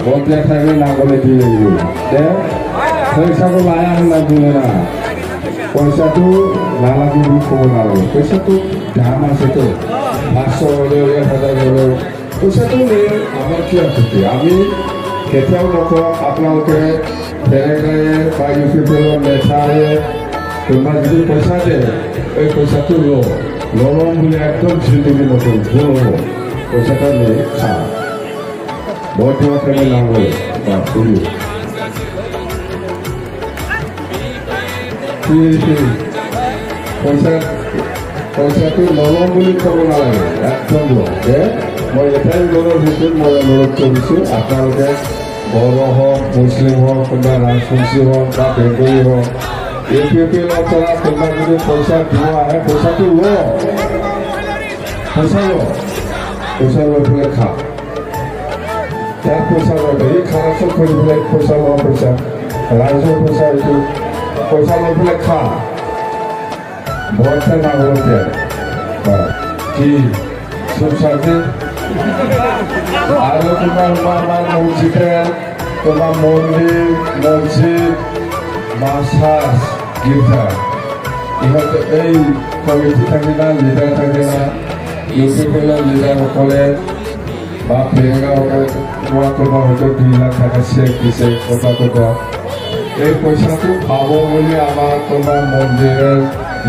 বন্ধে থাকলে না বলে দিয়ে দিল দে পয়সাটো লায়া होनना बुङो ना পয়সাটো নালাগে বুলি ক'ব নালাগে পয়সাটো দাম আছেতো 500 হলেও 1000 হলেও পয়সাটো আমার কি আপত্তি আমি কেতিয়াও নকওঁ আপোনালোকে বেলেগায়ে বা ইউটিউবৰ নেচাৰে তোমার যদি পয়সা দে ওই পয়সাটো লম বুলি একদম জিন্দগি নতুন পয়সাটা নেই খা बहुत देवा करने लागो बात सुनिए पैसा तो नरम বুলি ক'ব নালাগে একদম যে মই এটাই অনুৰোধ কৰিছোঁ মই অনুৰোধ কৰিছোঁ আপোনালোকে বড়ো হওক মুছলিম হওক কোনোবা ৰাজবংশী হওক বা বেংগলী হওক APPLৰ পৰা কোনোবা যদি পইচা দিব আহে পইচাটো পইচা লৈ পেলাই খা তার পয়সা লয় এই খারাপ সব করে পেলে পয়সা লওয়া পয়সা রাইজের পয়সা একটু পয়সা লয় পেলে খা ভরসা না হলে কি সব সাথে আরো তোমার তোমার মন্দির মসজিদ মাসাজ গির্জা ইহঁতে এই কমিটি থাকে না লিডার থাকে না ইউপিপিএলৰ লিডাৰ সকলে বা প্লেয়াৰ কোনোবা হয়তো 2 লাখ টাকা চেক দিছে কোনোবা এই পইচাটো পাব বুলি আমাৰ কোনোবা মন্দিৰৰ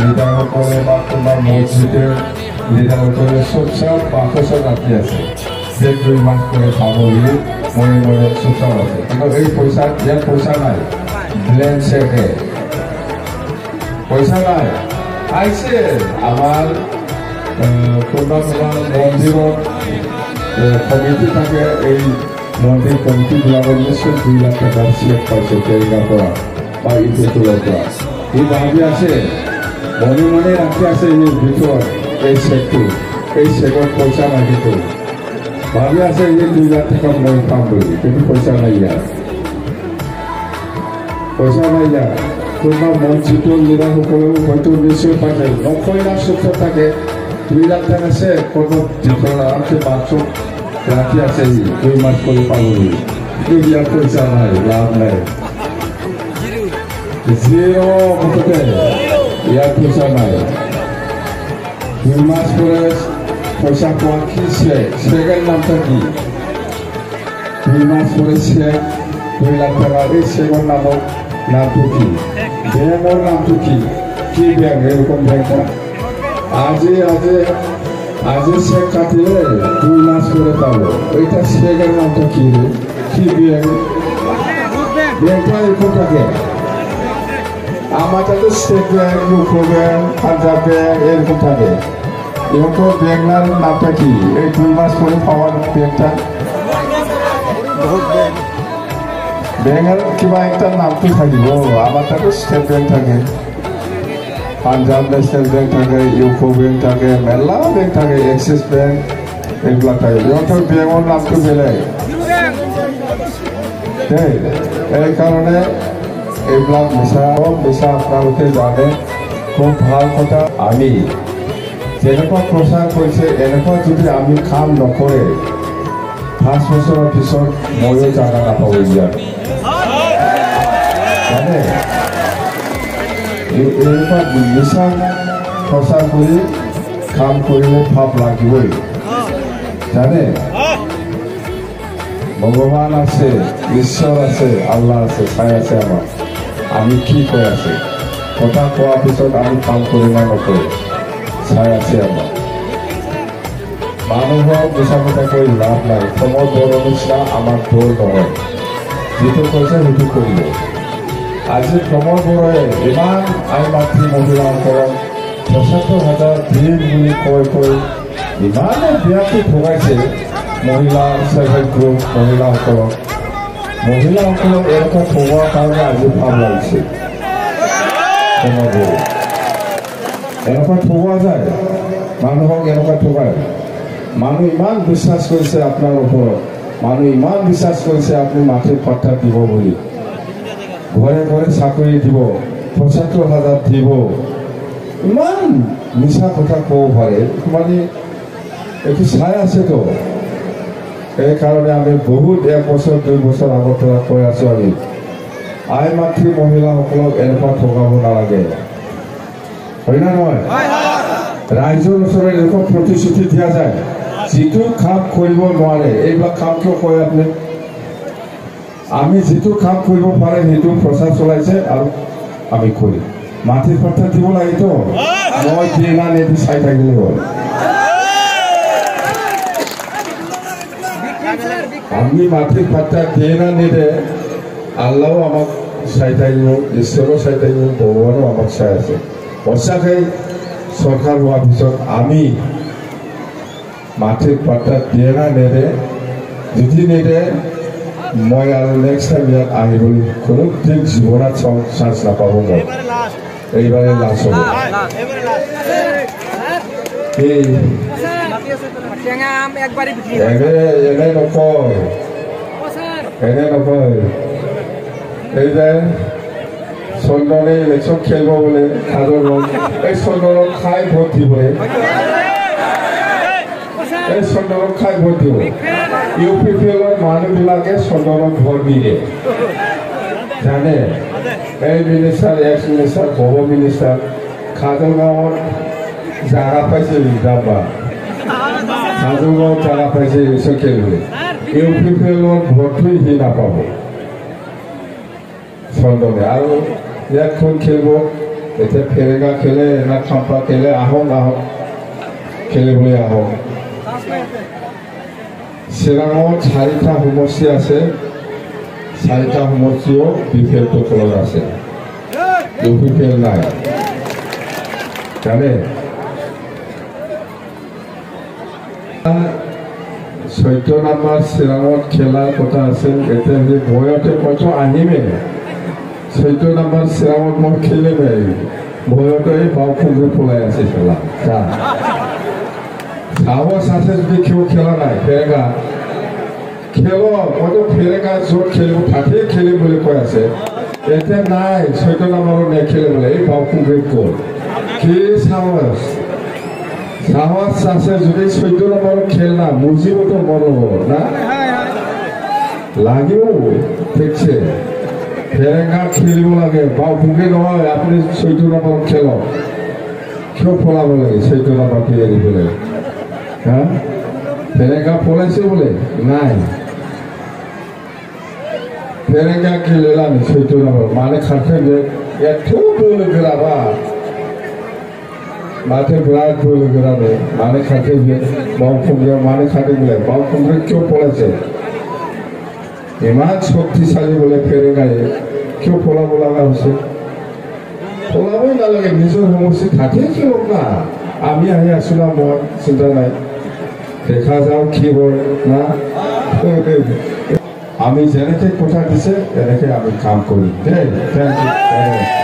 লিডাৰসকলে বা কোনোবা মছজিদৰ লিডাৰসকলে চব বাকচত ৰাখি আছে যে 2 মাহ করে পাব বুলি মনে চব আছে কিন্তু এই ইয়াত পইচা নাই ব্লেংক চেকে পইচা নাই আইছে আমাৰ কোনোবা মন্দিৰত কমিটি থাকে এই মন্দিৰ কমিটিবিলাকৰ নিশ্চয় 2 লাখ টাকা চেক পাইছে টেৰিঙাৰ পৰা বা ইউটিউবৰ পৰা ই ভাবি আছে মনে ৰাখি আছে এই ভিতৰত এই চেকত পইচা লাগিব ভাবি আছে এই 2 লাখ টাকা মই পাম বুলি কিন্তু পইচা নাই ইয়াত কোনোবা মসজিদৰ লিডাৰসকলেও হয়তো নিশ্চয় পাইছে নকয় না চুপ থাকে 2 লাখ টাকা চেক কোনো ভিতৰত আৰামছে বাথৰুম রাখি আছে 2 মাস করে পাবো ইয়ার পয়সা নাই লাভ নাই জিরো মুখতে ইয়ার পয়সা নাই 2 মাস করে পয়সা পাওয়া কি সেকের নামটা কি 2 মাস করে চেক 2 লাখ টাকা এই সেকের নামটো কি ব্যাংকের নামটো কি ব্যাংক এরকম ব্যাংকটা আজ চেক কাটিলে 2 মাস করে পাবো ওইটা চেকের নামটা কি ব্যাংকটা এরকম থাকে আমার কাছে state bank UCO bank Punjab bank এরকম থাকে ইউকো ব্যাংকের নামটা কি এই 2 মাস করে পাওয়ার ব্যাংকটা ব্যাংকের কিবা একটা নামটো থাকিব আমার কাছে স্টেট ব্যাংক থাকে পাঞ্জাব ন্যাশনাল ব্যাংক থাকে ইউকো ব্যাংক থাকে মেলা ব্যাংক থাকে এক্সিস ব্যাংক এগুলা থাকে ইহঁতৰ ব্যাংকৰ নামটো বেলেগ এই কাৰণে এইবিলাক মিছা আপোনালোকে জানে খুব ভাল কথা আমি যেনেকুৱা প্ৰচাৰ কৰিছে এনেকুৱা যদি আমি কাম নকৰে 5 বছৰৰ পিছত ময়ো জাগা নাপাব ইয়াত জানে এনেকুৱা মিছা প্ৰচাৰ কৰি কাম কৰিলে ভাৱ লাগিবই জানে ভগৱান আছে ঈশ্বৰ আছে আল্লাহ আছে চাই আছে আমাক আমি কি কৈ আছে কথা কোৱাৰ পিছত আমি কাম কৰি নকৰোঁ চাই আছে আমাক মানুহক মিছা কথা কৈ লাভ নাই সময় বৰ নিচিনা আমাৰ দৌৰ নহয় যিটো কৈছে সেইটো কৰিব আজি প্ৰমোদ বড়োৱে ইমান আই মাতৃ মহিলাসকলক ৭৫,০০০ দিন বুলি কৈ ইমানে বিয়াটো ভগাইছে মহিলা সেলফ গ্ৰুপ মহিলাসকলক এনেকুৱা ভগোৱাৰ কাৰণে আজি ভাৱ লাগিছে প্ৰমোদ বড়ো এনেকুৱা ভগোৱা যায় মানুহক এনেকুৱা ঠগায় মানুহ ইমান বিশ্বাস কৰিছে আপোনাৰ ওপৰত মানুহ ইমান বিশ্বাস কৰিছে আপুনি মাটিৰ পাত্তা দিব বুলি ঘৰে ঘৰে চাকৰি দিব ৭৫,০০০ দিব ইমান মিছা কথা ক'ব পাৰে মানে এইটো চাই আছেতো সেইকাৰণে আমি বহুত 1 বছৰ 2 বছৰ আগৰ পৰা কৈ আছোঁ আমি আই মাতৃ মহিলাসকলক এনেকুৱা ঠগাব নালাগে হয় না নহয় ৰাইজৰ ওচৰত এনেকুৱা প্ৰতিশ্ৰুতি দিয়া যায় যিটো কাম কৰিব নোৱাৰে এইবিলাক কাম কিয় কয় আপুনি আমি যিটো কাম কৰিব পাৰে সেইটো প্ৰচাৰ চলাইছে আৰু আমি কৰিম মাটিৰ পাত্তা দিব লাগে তো মই দিয়ে না নেদি চাই থাকিলে হ'ল আমি মাটির পাত্তা দিয়ে না নিলে আল্লাহও আমাক চাই থাকিব ঈশ্বরও চাই থাকিব ভগৱানো আমাক চাই আছে সঁচাকৈ চৰকাৰ হোৱাৰ পিছত আমি মাটিৰ পাত্তা দিয়ে না নেদে যদি নেদে মই আৰু নেক্সট টাইম ইয়াত আহিবলৈ কোনো ঠিক জীৱনত চান্স নাপাব মই এইবাৰে লাষ্ট হ'ব এনে নকয় এই যে চন্দনে ইলেকশ্যন খেলিব বোলে এই চন্দনক খাই ভোট দিবলৈ এই চন্দনক খাই ভোট দিব UPPL মানুহবিলাকে চন্দনক ভোট দিয়ে জানে এই minister ex minister home minister কাজলগাঁৱত জাগা পাইছে যাবা কাজলগাঁৱত জাগা পাইছে ইলেকশ্যন খেলিবলৈ UPPL ভোটটো সি নাপাব চন্দনে আৰু ইয়াত কোন খেলিব এতিয়া ফেৰেঙা খেলে না খাম্পা খেলে আহক খেলিবলৈ আহক চিৰাঙত 4টা সমষ্টি আছে 4টা সমষ্টিও BPL তলত আছে UPPL নাই জানে 14 নম্বৰ চিৰাঙত খেলাৰ কথা আছে এতিয়া যে ভয়তে মইতো আহিমে 14 নম্বৰ চিৰাঙত মই খেলিমে ভয়তে বাওঁফুংগৈ পলাই আছে খেলা সাহস আছে যদি কেউ খেলা নাই ফেৰেঙা খেল মইতো ফেৰেঙা য'ত খেলিব তাতেই খেলিম বুলি কৈ আছে এতিয়া নাই 14 নম্বৰত নেখেলে বোলে এই বাওঁফুংগৈ গ'ল কি সাহস আছে যদি 14 নম্বৰত খেল না মুজিবতো মন হ'ব না লাগিব ঠিকছে ফেৰেঙা খেলিব লাগে বাওঁফুংগৈ নহয় আপুনি 14 নম্বৰত খেলক কিয় পলাব লাগে 14 নম্বৰত এৰিবলৈ ফেৰেঙা পলাইছে বোলে নাই ফেৰেঙা খেলিলা 14 নম্বৰ মানে খাটে এত বলে গেলাবা মাঠে বিরাট বলে গেলাবে মানে খাটে বাওঁফুংগৈ মানে খাটে বলে বাওঁফুংগৈ কিয় পলাইছে ইমান শক্তিশালী বলে ফেৰেঙাই কিয় পলাব লগা হৈছে পলাবই নালাগে নিজৰ সমষ্টি থাকেই খেলক না আমি আহি আছো না মই চিন্তা নাই দেখা যাওক কি হয় না আমি যেনেকে কথা দিছে তেনেকে আমি কাম কৰিম দেই থেংক ইউ